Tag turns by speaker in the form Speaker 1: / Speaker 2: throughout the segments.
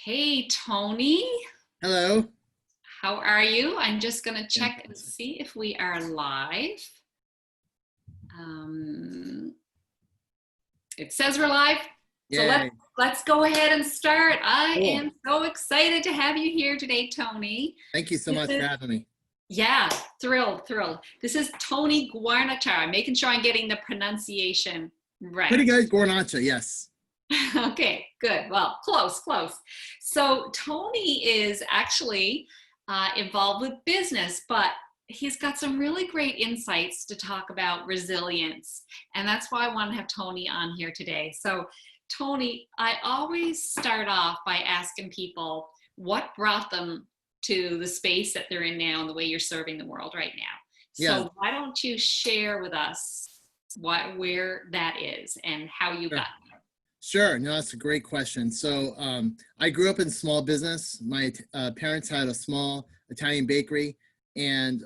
Speaker 1: Hey, Tony,
Speaker 2: Hello.
Speaker 1: how are you? I'm just going to check and
Speaker 2: Fantastic.
Speaker 1: see if we are live. Um, it says we're live, so let's
Speaker 2: Yay.
Speaker 1: let's go ahead and start. I
Speaker 2: Cool.
Speaker 1: am so excited to have you here today, Tony.
Speaker 2: Thank you so
Speaker 1: This
Speaker 2: much for
Speaker 1: is
Speaker 2: having me.
Speaker 1: yeah, thrilled. This is Tony Guarnachar. Making sure I'm getting the pronunciation
Speaker 2: Pretty
Speaker 1: right.
Speaker 2: good. Gornacha, yes.
Speaker 1: Okay, good. Well, close. So Tony is actually involved with business, but he's got some really great insights to talk about resilience. And that's why I want to have Tony on here today. So, Tony, I always start off by asking people what brought them to the space that they're in now and the way you're serving the world right now.
Speaker 2: Yeah,
Speaker 1: So, why don't you share with us where that is and how you
Speaker 2: sure.
Speaker 1: got
Speaker 2: Sure. No, that's a great question. So I grew up in small business. My parents had a small Italian bakery, and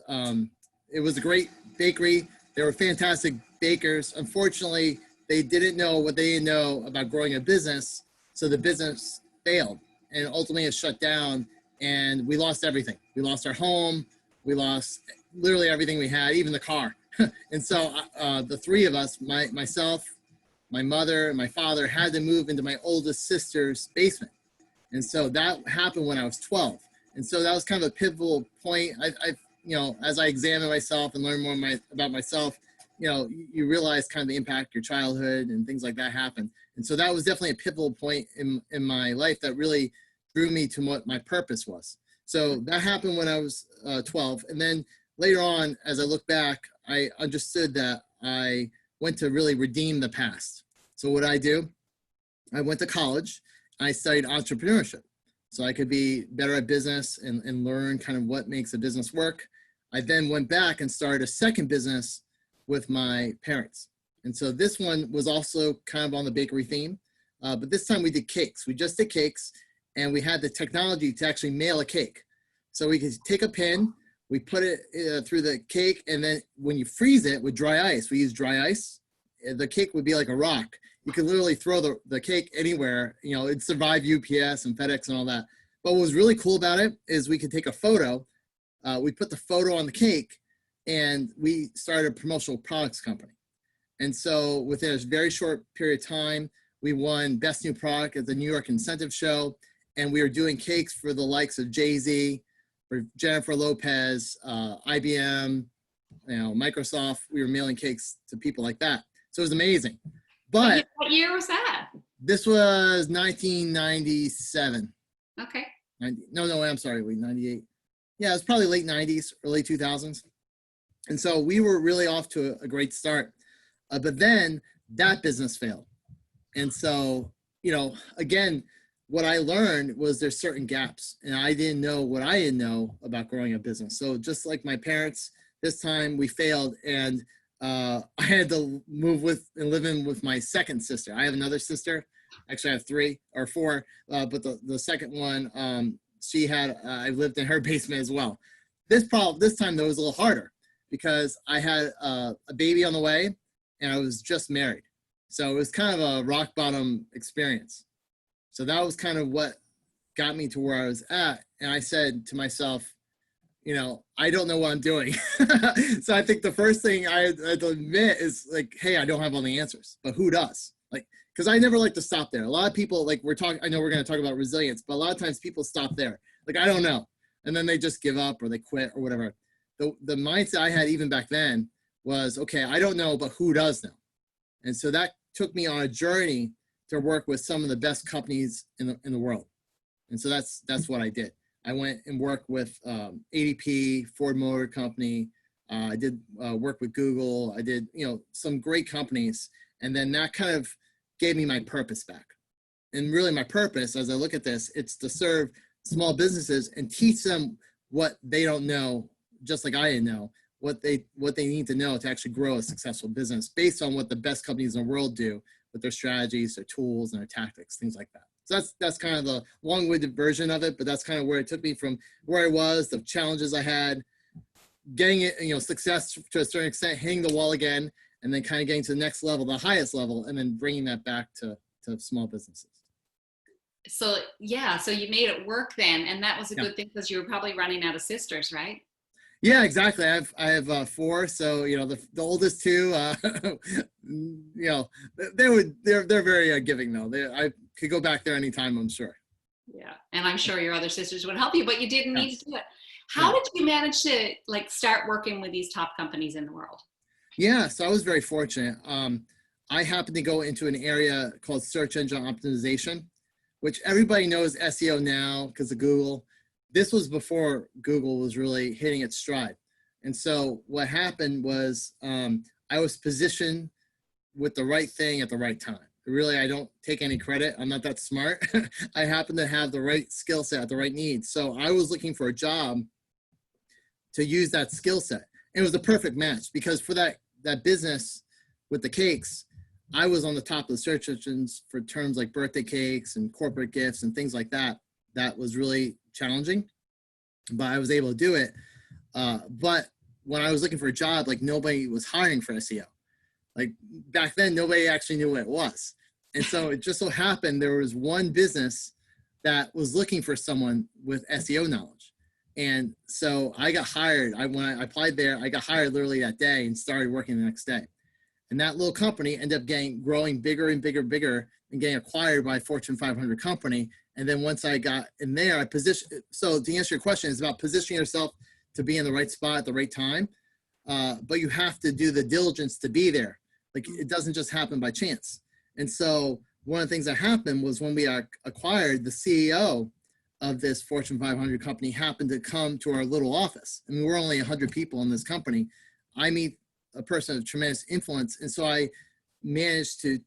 Speaker 2: it was a great bakery. They were fantastic bakers. Unfortunately, they didn't know what they didn't know about growing a business, so the business failed, and ultimately it shut down, and we lost everything. We lost our home. We lost literally everything we had, even the car. And so the three of us, myself, my mother and my father, had to move into my oldest sister's basement. And so that happened when I was 12. And so that was kind of a pivotal point. As I examine myself and learn more about myself, you realize kind of the impact your childhood and things like that happen. And so that was definitely a pivotal point in my life that really drew me to what my purpose was. So that happened when I was 12. And then later on, as I look back, I understood that I went to really redeem the past. So what I do, I went to college. I studied entrepreneurship so I could be better at business and learn kind of what makes a business work. I then went back and started a second business with my parents. And so this one was also kind of on the bakery theme, but this time we did cakes. We just did cakes, and we had the technology to actually mail a cake. So we could take a pin, we put it through the cake, and then when you freeze it with dry ice, we use dry ice, the cake would be like a rock. You could literally throw the cake anywhere, it'd survive UPS and FedEx and all that. But what was really cool about it is we could take a photo, we put the photo on the cake, and we started a promotional products company. And so within a very short period of time, we won Best New Product at the New York Incentive Show, and we were doing cakes for the likes of Jay-Z, for Jennifer Lopez, IBM, Microsoft. We were mailing cakes to people like that. So it was amazing. But
Speaker 1: what year was that?
Speaker 2: this was 1997.
Speaker 1: Okay.
Speaker 2: No, I'm sorry, wait, 98. Yeah, it was probably late 90s, early 2000s. And so we were really off to a great start. But then that business failed. And so, again, what I learned was there's certain gaps, and I didn't know what I didn't know about growing a business. So just like my parents, this time we failed, and I had to move with and live in with my second sister. I have another sister. Actually, I have three or four, but the second one, I lived in her basement as well. This time though was a little harder because I had a baby on the way, and I was just married. So it was kind of a rock bottom experience. So that was kind of what got me to where I was at. And I said to myself, I don't know what I'm doing. So I think the first thing I had to admit is like, hey, I don't have all the answers, but who does? Like, because I never like to stop there. A lot of people, like I know we're going to talk about resilience, but a lot of times people stop there. Like, I don't know. And then they just give up or they quit or whatever. The mindset I had even back then was, okay, I don't know, but who does know? And so that took me on a journey to work with some of the best companies in the world. And so that's what I did. I went and worked with ADP, Ford Motor Company. I did work with Google. I did, some great companies. And then that kind of gave me my purpose back. And really my purpose, as I look at this, it's to serve small businesses and teach them what they don't know, just like I didn't know, what they need to know to actually grow a successful business based on what the best companies in the world do with their strategies, their tools, and their tactics, things like that. So that's kind of the long-winded version of it, but that's kind of where it took me from where I was, the challenges I had, getting it, success to a certain extent, hitting the wall again, and then kind of getting to the next level, the highest level, and then bringing that back to small businesses.
Speaker 1: So yeah, so you made it work then, and that was a
Speaker 2: Yeah.
Speaker 1: good thing because you were probably running out of sisters, right?
Speaker 2: Yeah, exactly. I have four, so the oldest two, they're very giving though. I could go back there anytime, I'm sure.
Speaker 1: Yeah, and I'm sure your other sisters would help you, but you didn't need
Speaker 2: Yes.
Speaker 1: to do it. How
Speaker 2: Yeah.
Speaker 1: did you manage to like start working with these top companies in the world?
Speaker 2: Yeah, so I was very fortunate. I happened to go into an area called search engine optimization, which everybody knows SEO now because of Google. This was before Google was really hitting its stride. And so what happened was I was positioned with the right thing at the right time. Really, I don't take any credit. I'm not that smart. I happen to have the right skill set, the right needs. So I was looking for a job to use that skill set. It was the perfect match because for that business with the cakes, I was on the top of the search engines for terms like birthday cakes and corporate gifts and things like that. That was really challenging, but I was able to do it. But when I was looking for a job, like nobody was hiring for SEO. Like back then, nobody actually knew what it was. And so it just so happened there was one business that was looking for someone with SEO knowledge. And so I got hired. When I applied there, I got hired literally that day and started working the next day. And that little company ended up growing bigger and bigger, bigger, and getting acquired by a Fortune 500 company. And then once I got in there, I positioned. So to answer your question, it's about positioning yourself to be in the right spot at the right time. But you have to do the diligence to be there. Like it doesn't just happen by chance. And so one of the things that happened was when we acquired, the CEO of this Fortune 500 company happened to come to our little office. I mean, we're only 100 people in this company. I meet a person of tremendous influence. And so I managed to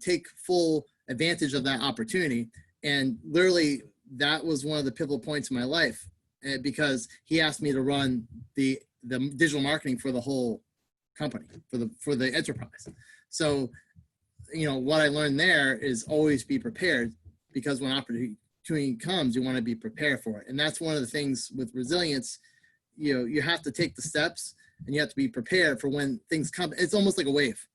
Speaker 2: take full advantage of that opportunity. And literally that was one of the pivotal points in my life because he asked me to run the digital marketing for the whole company, for the enterprise. So, what I learned there is always be prepared because when opportunity comes, you want to be prepared for it. And that's one of the things with resilience, you have to take the steps and you have to be prepared for when things come. It's almost like a wave.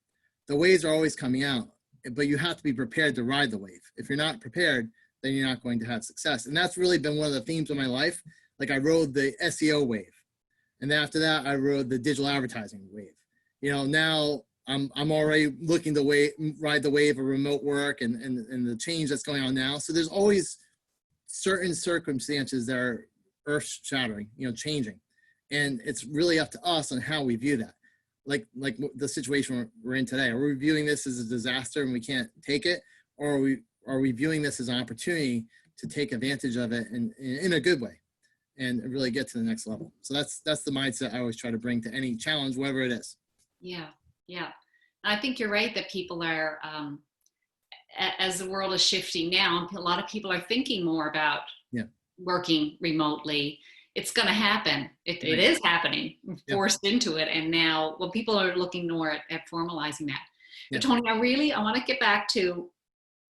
Speaker 2: The waves are always coming out, but you have to be prepared to ride the wave. If you're not prepared, then you're not going to have success. And that's really been one of the themes of my life. Like I rode the SEO wave. And then after that, I rode the digital advertising wave. Now I'm already looking to ride the wave of remote work and the change that's going on now. So there's always certain circumstances that are earth shattering, changing. And it's really up to us on how we view that. Like the situation we're in today. Are we viewing this as a disaster and we can't take it? Or are we viewing this as an opportunity to take advantage of it in a good way and really get to the next level? So that's the mindset I always try to bring to any challenge, whatever it is.
Speaker 1: Yeah, yeah. I think you're right that people are, as the world is shifting now, a lot of people are thinking more about working remotely. It's going to happen. It is happening, forced into it. And now, well, people are looking more at formalizing that. But Tony, I want to get back to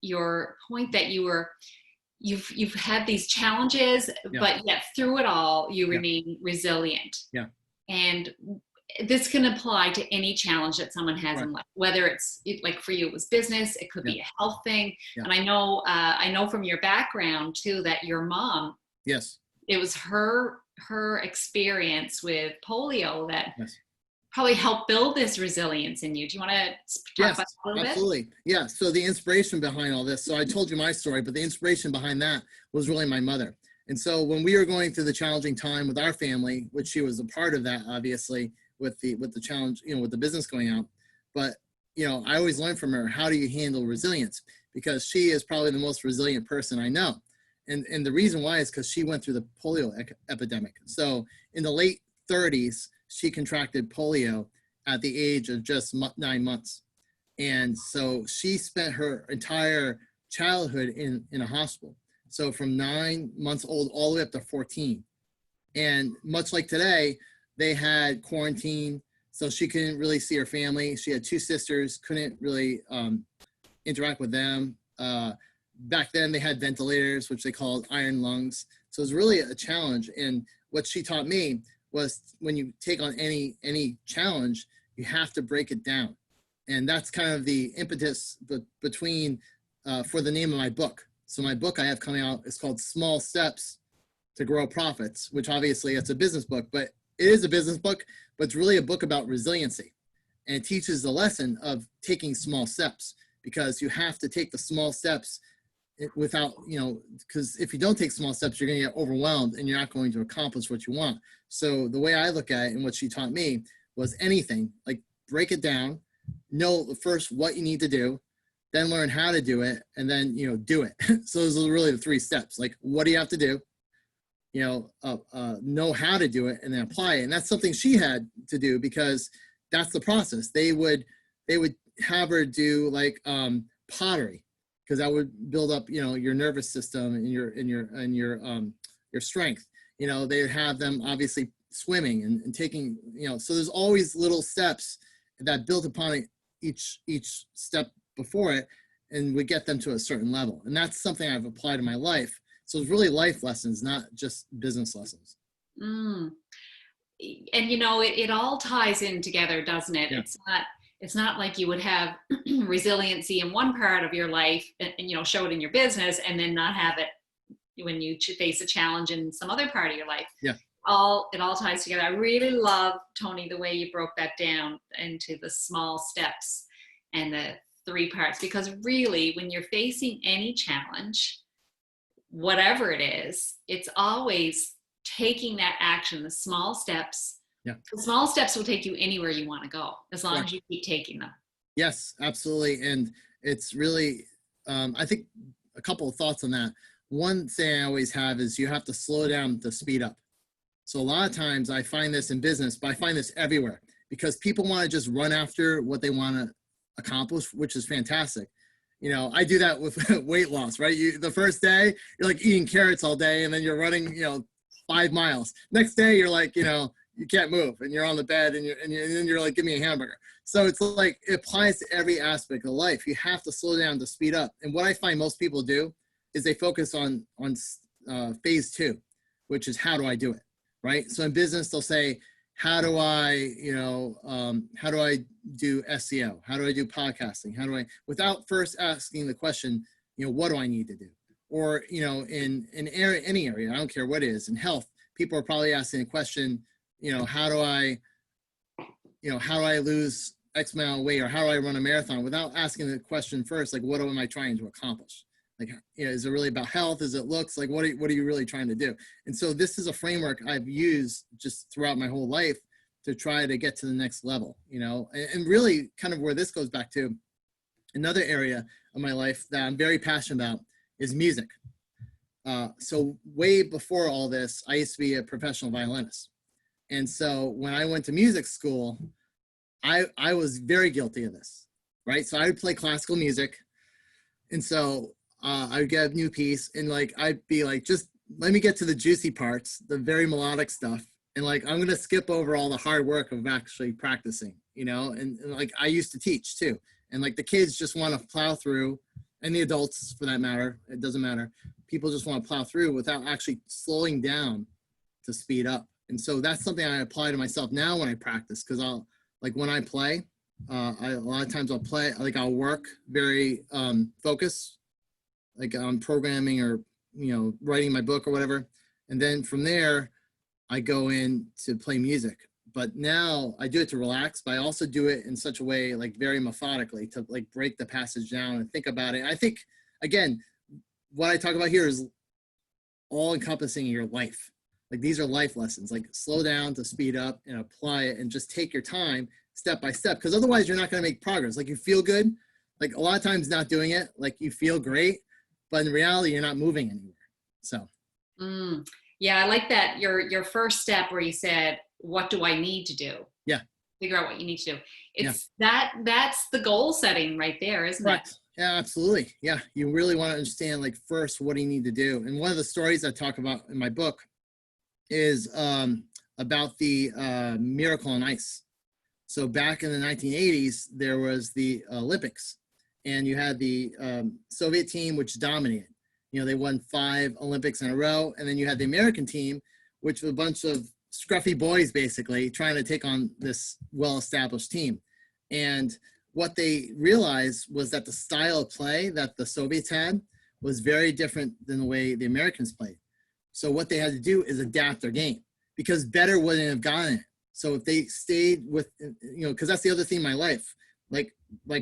Speaker 1: your point that you've had these challenges, but yet through it all, you remain resilient.
Speaker 2: Yeah.
Speaker 1: And this can apply to any challenge that someone has in life, whether it's like for you, it was business, it could be a health thing. And I know from your background too, that your mom, it was her experience with polio that probably helped build this resilience in you. Do you want to talk about that a little bit?
Speaker 2: Absolutely. Yeah. So the inspiration behind all this, so I told you my story, but the inspiration behind that was really my mother. And so when we were going through the challenging time with our family, which she was a part of that, obviously, with the challenge, with the business going out. But, I always learned from her, how do you handle resilience? Because she is probably the most resilient person I know. And the reason why is because she went through the polio epidemic. So in the late 30s, she contracted polio at the age of just 9 months. And so she spent her entire childhood in a hospital. So from 9 months old all the way up to 14. And much like today, they had quarantine, so she couldn't really see her family. She had 2 sisters, couldn't really interact with them. Back then, they had ventilators, which they called iron lungs. So it was really a challenge. And what she taught me was when you take on any challenge, you have to break it down. And that's kind of the impetus between for the name of my book. So my book I have coming out is called Small Steps to Grow Profits, which obviously it's a business book, but it is a business book, but it's really a book about resiliency. And it teaches the lesson of taking small steps, because you have to take the small steps without, because if you don't take small steps, you're going to get overwhelmed and you're not going to accomplish what you want. So the way I look at it and what she taught me was anything, like break it down, know first what you need to do, then learn how to do it, and then, do it. So those are really the 3 steps. Like, what do you have to do? Know how to do it and then apply it. And that's something she had to do, because that's the process. They would have her do like pottery, because that would build up, your nervous system and your strength. They'd have them obviously swimming and taking, so there's always little steps that built upon each step before it, and would get them to a certain level. And that's something I've applied in my life. So it's really life lessons, not just business lessons.
Speaker 1: And it all ties in together, doesn't it?
Speaker 2: Yeah.
Speaker 1: It's not like you would have resiliency in one part of your life and show it in your business, and then not have it when you face a challenge in some other part of your life.
Speaker 2: Yeah.
Speaker 1: It all ties together. I really love, Tony, the way you broke that down into the small steps and the 3 parts, because really when you're facing any challenge, whatever it is, it's always taking that action, the small steps.
Speaker 2: Yeah.
Speaker 1: The small steps will take you anywhere you want to go, as long as you keep taking them.
Speaker 2: Yes, absolutely. And it's really, I think a couple of thoughts on that. One thing I always have is you have to slow down to speed up. So a lot of times I find this in business, but I find this everywhere, because people want to just run after what they want to accomplish, which is fantastic. I do that with weight loss, right? The first day you're like eating carrots all day, and then you're running, 5 miles. Next day you're like, you can't move, and you're on the bed, and then you're like, give me a hamburger. So it's like, it applies to every aspect of life. You have to slow down to speed up. And what I find most people do is they focus on phase 2, which is, how do I do it, right? So in business, they'll say, how do I do SEO? How do I do podcasting? Without first asking the question, what do I need to do? Or, in any area, I don't care what it is, in health, people are probably asking the question, how do I lose X amount of weight, or how do I run a marathon, without asking the question first, like, what am I trying to accomplish? Like, is it really about health? Is it looks? Like, what are you really trying to do? And so this is a framework I've used just throughout my whole life to try to get to the next level, and really kind of where this goes back to another area of my life that I'm very passionate about is music. So way before all this, I used to be a professional violinist. And so when I went to music school, I was very guilty of this, right? So I would play classical music. And so I would get a new piece, and like, I'd be like, just let me get to the juicy parts, the very melodic stuff. And like, I'm going to skip over all the hard work of actually practicing, and like, I used to teach too. And like, the kids just want to plow through, and the adults for that matter, it doesn't matter. People just want to plow through without actually slowing down to speed up. And so that's something I apply to myself now when I practice, because when I play, a lot of times I'll work very focused, like on programming or, writing my book or whatever. And then from there, I go in to play music. But now I do it to relax, but I also do it in such a way, like very methodically, to like break the passage down and think about it. And I think, again, what I talk about here is all encompassing your life. Like, these are life lessons, like slow down to speed up and apply it, and just take your time step by step, because otherwise you're not going to make progress. Like, you feel good, like a lot of times not doing it, like you feel great, but in reality, you're not moving anywhere. So.
Speaker 1: Yeah, I like that. Your first step where you said, what do I need to do?
Speaker 2: Yeah.
Speaker 1: Figure out what you need to do. That's the goal setting right there, isn't it?
Speaker 2: Yeah, absolutely. Yeah. You really want to understand, like, first, what do you need to do? And one of the stories I talk about in my book is about the Miracle on Ice. So back in the 1980s, there was the Olympics, and you had the Soviet team, which dominated. They won 5 Olympics in a row. And then you had the American team, which was a bunch of scruffy boys, basically, trying to take on this well-established team. And what they realized was that the style of play that the Soviets had was very different than the way the Americans played. So what they had to do is adapt their game, because better wouldn't have gotten it. So if they stayed with, because that's the other thing in my life. Like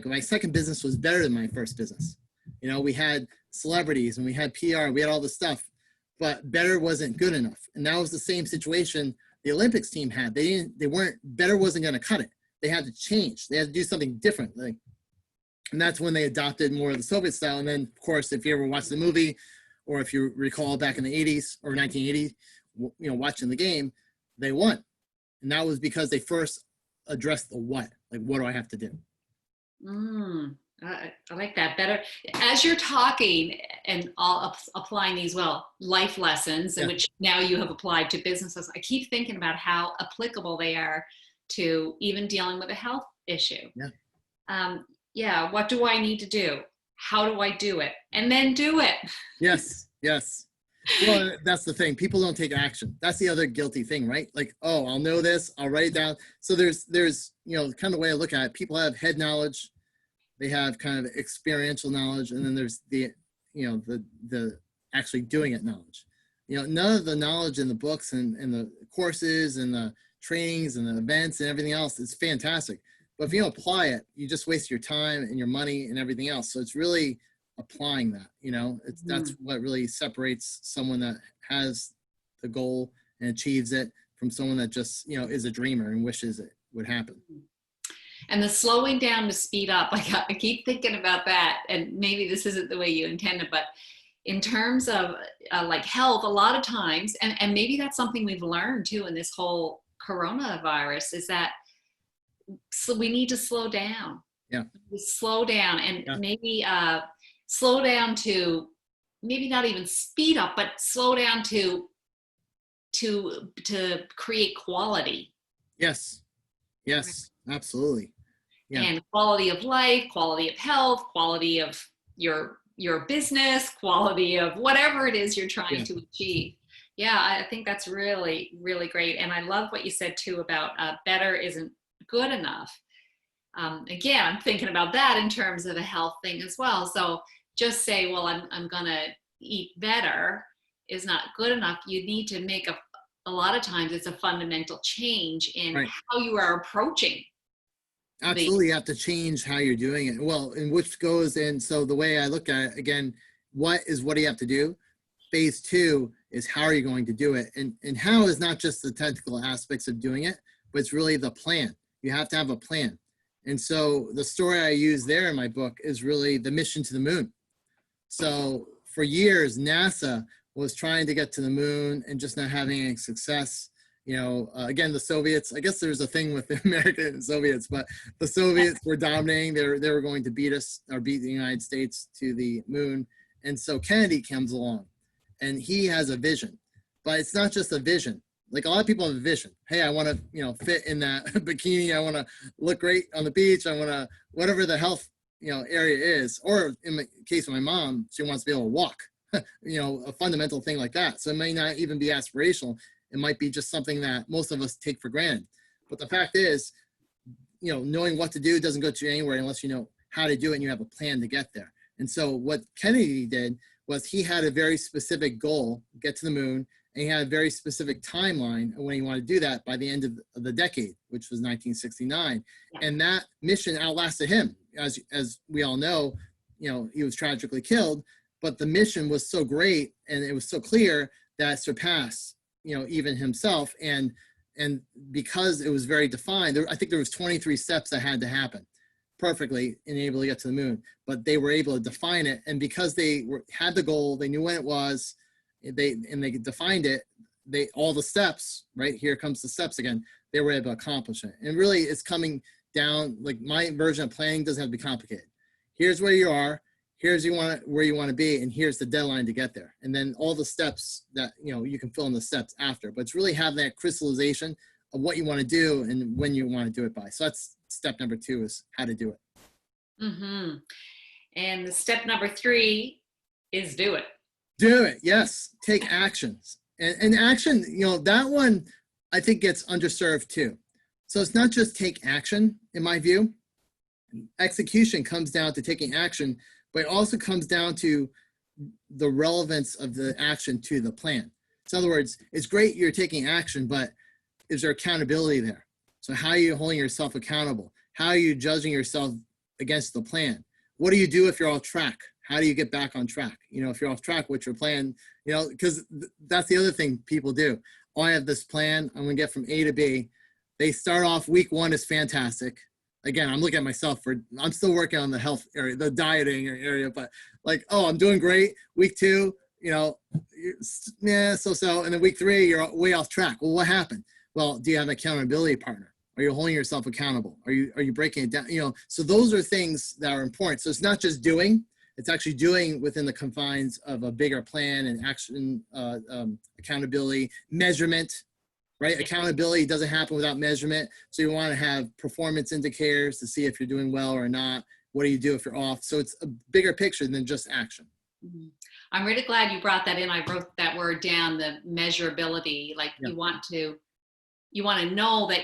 Speaker 2: my second business was better than my first business. We had celebrities and we had PR, we had all this stuff, but better wasn't good enough. And that was the same situation the Olympics team had. Better wasn't going to cut it. They had to change. They had to do something different. And that's when they adopted more of the Soviet style. And then, of course, if you ever watch the movie, or if you recall back in the 80s or 1980s, watching the game, they won. And that was because they first addressed the what. Like, what do I have to do?
Speaker 1: I like that better. As you're talking and all applying these, life lessons, in which now you have applied to businesses, I keep thinking about how applicable they are to even dealing with a health issue. What do I need to do? How do I do it? And then do it. Yes.
Speaker 2: Well, that's the thing. People don't take action. That's the other guilty thing, right? Like, oh, I'll know this. I'll write it down. So there's kind of the way I look at it. People have head knowledge. They have kind of experiential knowledge. And then there's the actually doing it knowledge. None of the knowledge in the books and the courses and the trainings and the events and everything else is fantastic. But if you don't apply it, you just waste your time and your money and everything else. So it's really applying that, that's what really separates someone that has the goal and achieves it from someone that just, is a dreamer and wishes it would happen.
Speaker 1: And the slowing down to speed up, I keep thinking about that. And maybe this isn't the way you intended, but in terms of like health, a lot of times, and maybe that's something we've learned too in this whole coronavirus, is that we need to slow down. Slow down and maybe slow down to maybe not even speed up, but slow down to create quality.
Speaker 2: Yes, absolutely.
Speaker 1: And quality of life, quality of health, quality of your business, quality of whatever it is you're trying to achieve. I think that's really, really great. And I love what you said too about better isn't good enough. Again, I'm thinking about that in terms of a health thing as well. So just say, well, I'm going to eat better is not good enough. You need to make a lot of times it's a fundamental change in how you are approaching.
Speaker 2: Absolutely. You have to change how you're doing it. Well, and which goes in. So the way I look at it, again, what do you have to do? Phase 2 is how are you going to do it? And how is not just the technical aspects of doing it, but it's really the plan. You have to have a plan. And so the story I use there in my book is really the mission to the moon. So for years, NASA was trying to get to the moon and just not having any success. Again, the Soviets, I guess there's a thing with the American and Soviets, but the Soviets were dominating. They were going to beat the United States to the moon. And so Kennedy comes along and he has a vision, but it's not just a vision. Like a lot of people have a vision. Hey, I want to, fit in that bikini. I want to look great on the beach. I want to, whatever the health, area is, or in the case of my mom, she wants to be able to walk, a fundamental thing like that. So it may not even be aspirational. It might be just something that most of us take for granted. But the fact is, knowing what to do doesn't go to anywhere unless you know how to do it and you have a plan to get there. And so what Kennedy did was he had a very specific goal, get to the moon, and he had a very specific timeline when he wanted to do that by the end of the decade, which was 1969. And that mission outlasted him. As we all know, he was tragically killed, but the mission was so great and it was so clear that it surpassed, even himself. And because it was very defined, I think there was 23 steps that had to happen perfectly and able to get to the moon, but they were able to define it. And because they had the goal, they knew when it was, they defined it, all the steps, right? Here comes the steps again. They were able to accomplish it. And really it's coming down, like my version of planning doesn't have to be complicated. Here's where you are, where you want to be, and here's the deadline to get there. And then all the steps that, you can fill in the steps after, but it's really having that crystallization of what you want to do and when you want to do it by. So that's step number 2 is how to do it.
Speaker 1: Mm-hmm. And step number 3 is do it.
Speaker 2: Do it. Yes. Take actions. And action, that one I think gets underserved too. So it's not just take action, in my view. Execution comes down to taking action, but it also comes down to the relevance of the action to the plan. So in other words, it's great you're taking action, but is there accountability there? So how are you holding yourself accountable? How are you judging yourself against the plan? What do you do if you're off track? How do you get back on track? You know, if you're off track, what's your plan? You know, because that's the other thing people do. Oh, I have this plan. I'm going to get from A to B. They start off week one is fantastic. Again, I'm looking at myself I'm still working on the health area, the dieting area, but like, oh, I'm doing great. Week two, you know, yeah, so. And then week three, you're way off track. Well, what happened? Well, do you have an accountability partner? Are you holding yourself accountable? Are you breaking it down? You know, so those are things that are important. So it's not just doing, it's actually doing within the confines of a bigger plan and action, accountability, measurement, right? Accountability doesn't happen without measurement. So you want to have performance indicators to see if you're doing well or not. What do you do if you're off? So it's a bigger picture than just action.
Speaker 1: Mm-hmm. I'm really glad you brought that in. I wrote that word down, the measurability. Like
Speaker 2: Yeah.
Speaker 1: you want to know that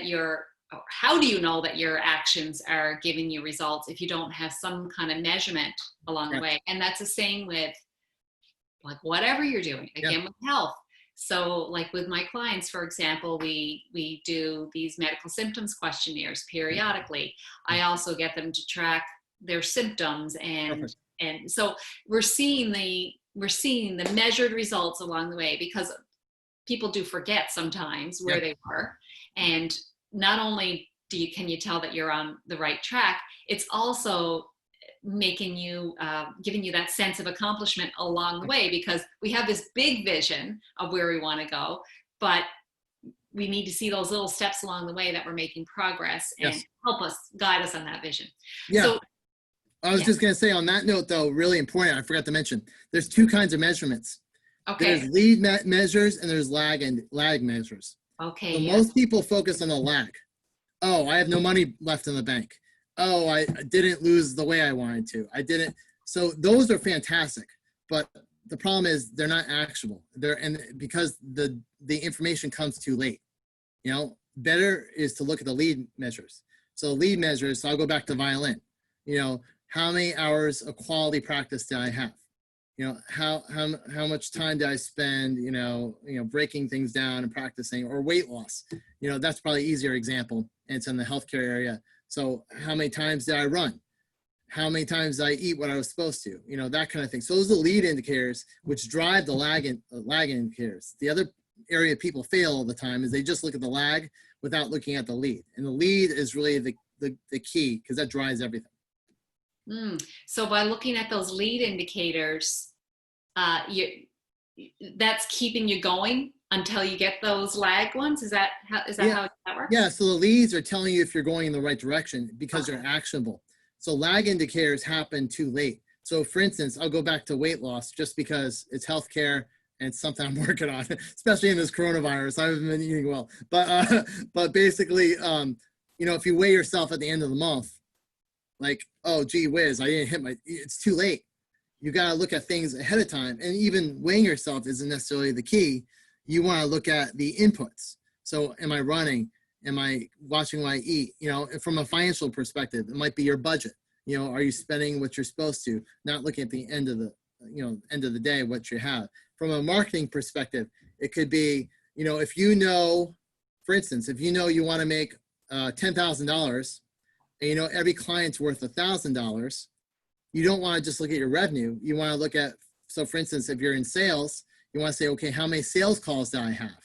Speaker 1: how do you know that your actions are giving you results if you don't have some kind of measurement along the way? And that's the same with like whatever you're doing, again, with health. So like with my clients, for example, we do these medical symptoms questionnaires periodically. I also get them to track their symptoms and so we're seeing the measured results along the way, because people do forget sometimes where they were. And not only can you tell that you're on the right track, it's also making you, giving you that sense of accomplishment along the way, because we have this big vision of where we want to go, but we need to see those little steps along the way that we're making progress and help us guide us on that vision.
Speaker 2: Yeah.
Speaker 1: So,
Speaker 2: I was just going to say on that note, though, really important, I forgot to mention, there's two kinds of measurements.
Speaker 1: Okay.
Speaker 2: There's lead measures and there's lag measures.
Speaker 1: Okay.
Speaker 2: So most people focus on the lag. Oh, I have no money left in the bank. Oh, I didn't lose the way I wanted to. I didn't. So those are fantastic. But the problem is they're not actionable. Because the information comes too late. You know, better is to look at the lead measures. So lead measures, so I'll go back to violin. You know, how many hours of quality practice did I have? You know, how much time did I spend, you know, breaking things down and practicing, or weight loss? You know, that's probably an easier example, and it's in the healthcare area. So how many times did I run? How many times did I eat what I was supposed to? You know, that kind of thing. So those are the lead indicators which drive the lag indicators. The other area people fail all the time is they just look at the lag without looking at the lead. And the lead is really the key, because that drives everything.
Speaker 1: So by looking at those lead indicators, that's keeping you going until you get those lag ones. Is that how that works?
Speaker 2: Yeah. So the leads are telling you if you're going in the right direction because they're actionable. So lag indicators happen too late. So for instance, I'll go back to weight loss just because it's healthcare and it's something I'm working on, especially in this coronavirus. I haven't been eating well, but basically, you know, if you weigh yourself at the end of the month, like, oh, gee whiz, I didn't hit it's too late. You got to look at things ahead of time. And even weighing yourself isn't necessarily the key. You want to look at the inputs. So am I running? Am I watching what I eat? You know, from a financial perspective, it might be your budget. You know, are you spending what you're supposed to? Not looking at the end of the day, what you have. From a marketing perspective, it could be, you know, if you know, for instance, if you know you want to make $10,000, and you know every client's worth $1,000, you don't want to just look at your revenue. You want to look at, so for instance, if you're in sales, you want to say, okay, how many sales calls do I have?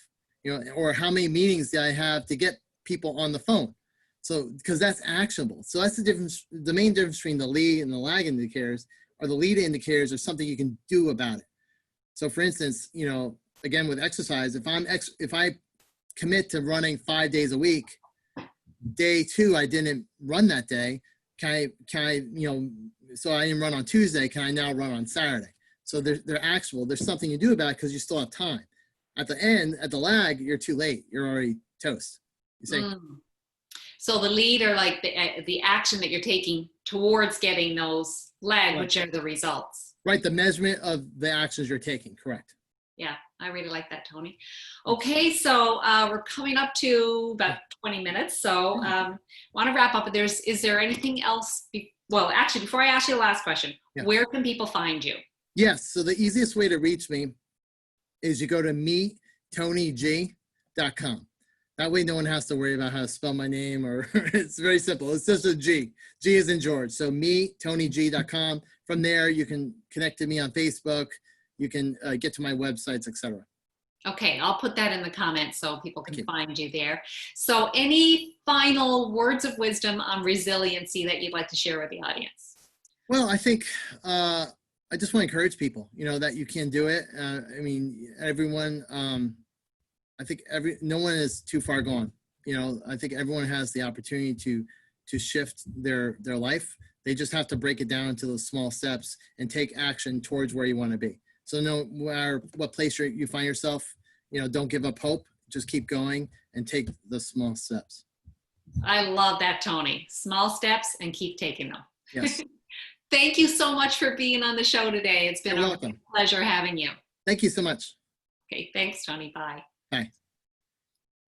Speaker 2: You know, or how many meetings do I have to get people on the phone? So, because that's actionable. So that's the difference. The main difference between the lead and the lag indicators are the lead indicators are something you can do about it. So for instance, you know, again, with exercise, if I commit to running 5 days a week, day 2, I didn't run that day. Can I, you know, so I didn't run on Tuesday. Can I now run on Saturday? So they're actionable. There's something you do about it because you still have time. At the end, at the lag, you're too late. You're already toast. You say.
Speaker 1: So the lead are like the action that you're taking towards getting those lag, which are the results.
Speaker 2: Right. The measurement of the actions you're taking. Correct.
Speaker 1: Yeah, I really like that, Tony. Okay, so we're coming up to about 20 minutes. So want to wrap up. Is there anything else? Well, actually, before I ask you the last question, where can people find you?
Speaker 2: Yes. So the easiest way to reach me is you go to meettonyg.com. That way no one has to worry about how to spell my name, or it's very simple. It's just a G. G is in George. So meettonyg.com. From there, you can connect to me on Facebook. You can get to my websites, etc.
Speaker 1: Okay, I'll put that in the comments so people can find you there. So any final words of wisdom on resiliency that you'd like to share with the audience?
Speaker 2: Well, I think I just want to encourage people, that you can do it. I mean, everyone, I think no one is too far gone. I think everyone has the opportunity to shift their life. They just have to break it down into those small steps and take action towards where you want to be. So no matter what place you find yourself, don't give up hope. Just keep going and take the small steps.
Speaker 1: I love that, Tony. Small steps and keep taking them.
Speaker 2: Yes.
Speaker 1: Thank you so much for being on the show today. It's been a pleasure having you.
Speaker 2: Thank you so much.
Speaker 1: Okay, thanks, Tony. Bye.
Speaker 2: Bye.